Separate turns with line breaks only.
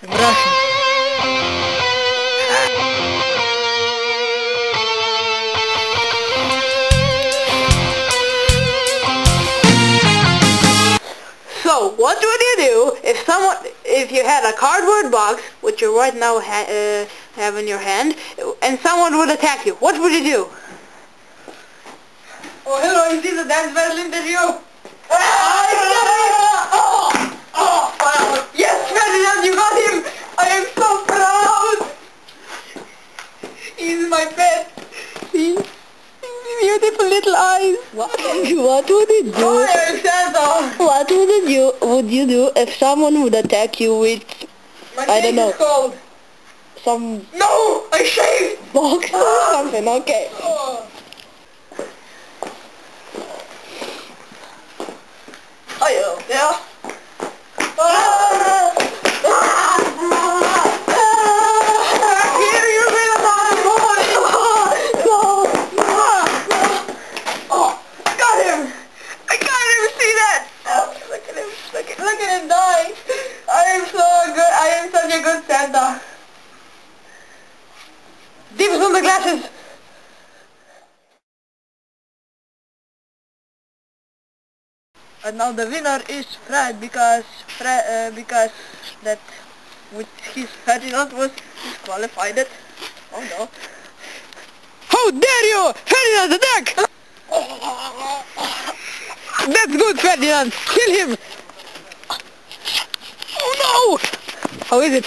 Russian. So, what would you do if you had a cardboard box, which you right now have in your hand, and someone would attack you? What would you do? Oh, hello, is this a dance battle interview? Yes, Ferdinand, you got him! I am so proud! He's my pet. He's beautiful little eyes. What would you do? Oh, I am Santa.
What would you do if someone would attack you with, I don't know,
cold.
some
No! I shaved!
box or something? Okay.
Oh, yeah. Look at him dying. I am so good. I am such a good Santa. Deep on the glasses. And now the winner is Fred because that with his Ferdinand was disqualified. Oh no. How dare you! Ferdinand, attack! That's good, Ferdinand! Kill him! Oh no! How is it?